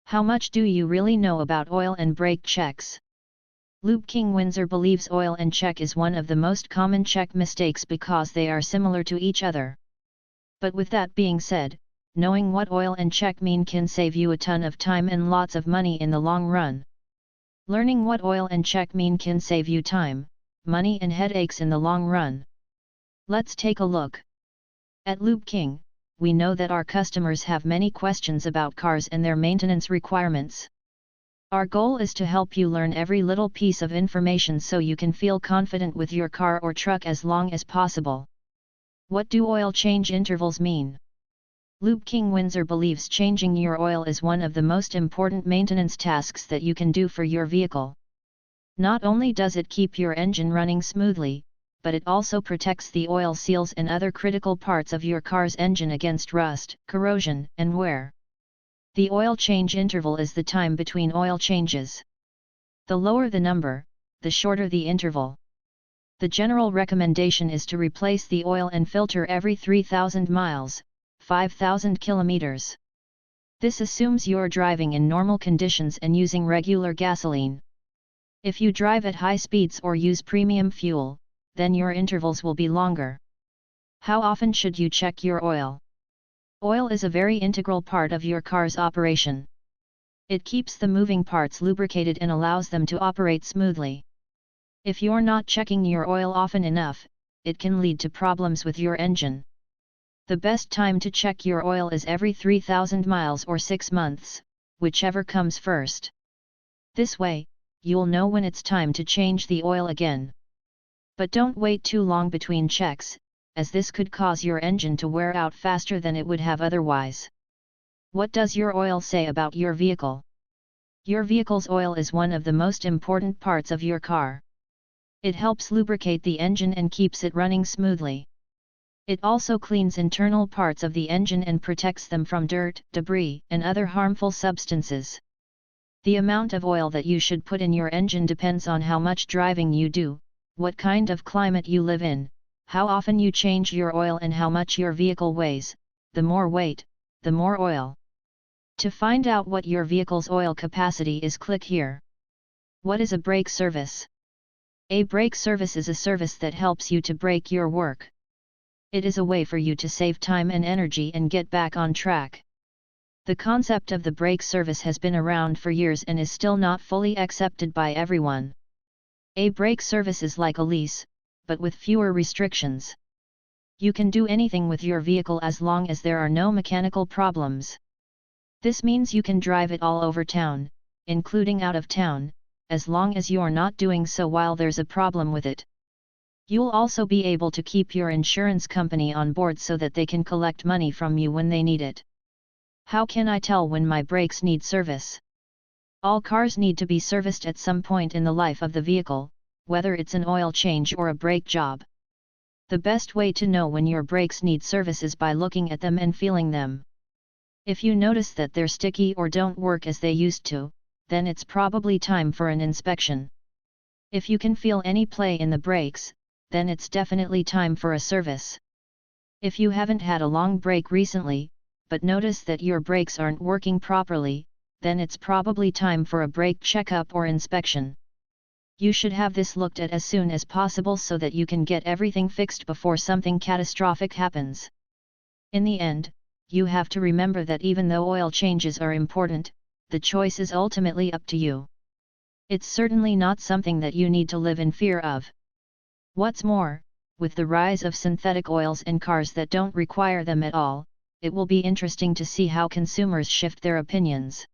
How much do you really know about oil and brake checks? Lube King Windsor believes oil and check is one of the most common check mistakes because they are similar to each other. But with that being said, knowing what oil and check mean can save you a ton of time and lots of money in the long run. Learning what oil and check mean can save you time, money and headaches in the long run. Let's take a look. At Lube King, we know that our customers have many questions about cars and their maintenance requirements. Our goal is to help you learn every little piece of information so you can feel confident with your car or truck as long as possible. What do oil change intervals mean? Lube King Windsor believes changing your oil is one of the most important maintenance tasks that you can do for your vehicle. Not only does it keep your engine running smoothly, but it also protects the oil seals and other critical parts of your car's engine against rust, corrosion, and wear. The oil change interval is the time between oil changes. The lower the number, the shorter the interval. The general recommendation is to replace the oil and filter every 3,000 miles, 5,000 kilometers. This assumes you're driving in normal conditions and using regular gasoline. If you drive at high speeds or use premium fuel, then your intervals will be longer. How often should you check your oil? Oil is a very integral part of your car's operation. It keeps the moving parts lubricated and allows them to operate smoothly. If you're not checking your oil often enough, it can lead to problems with your engine. The best time to check your oil is every 3,000 miles or 6 months, whichever comes first. This way, you'll know when it's time to change the oil again. But don't wait too long between checks, as this could cause your engine to wear out faster than it would have otherwise. What does your oil say about your vehicle? Your vehicle's oil is one of the most important parts of your car. It helps lubricate the engine and keeps it running smoothly. It also cleans internal parts of the engine and protects them from dirt, debris, and other harmful substances. The amount of oil that you should put in your engine depends on how much driving you do, what kind of climate you live in, how often you change your oil and how much your vehicle weighs. The more weight, the more oil. To find out what your vehicle's oil capacity is, click here. What is a brake service? A brake service is a service that helps you to brake your work. It is a way for you to save time and energy and get back on track. The concept of the brake service has been around for years and is still not fully accepted by everyone. A brake service is like a lease, but with fewer restrictions. You can do anything with your vehicle as long as there are no mechanical problems. This means you can drive it all over town, including out of town, as long as you're not doing so while there's a problem with it. You'll also be able to keep your insurance company on board so that they can collect money from you when they need it. How can I tell when my brakes need service? All cars need to be serviced at some point in the life of the vehicle, whether it's an oil change or a brake job. The best way to know when your brakes need service is by looking at them and feeling them. If you notice that they're sticky or don't work as they used to, then it's probably time for an inspection. If you can feel any play in the brakes, then it's definitely time for a service. If you haven't had a long break recently, but notice that your brakes aren't working properly, then it's probably time for a brake checkup or inspection. You should have this looked at as soon as possible so that you can get everything fixed before something catastrophic happens. In the end, you have to remember that even though oil changes are important, the choice is ultimately up to you. It's certainly not something that you need to live in fear of. What's more, with the rise of synthetic oils and cars that don't require them at all, it will be interesting to see how consumers shift their opinions.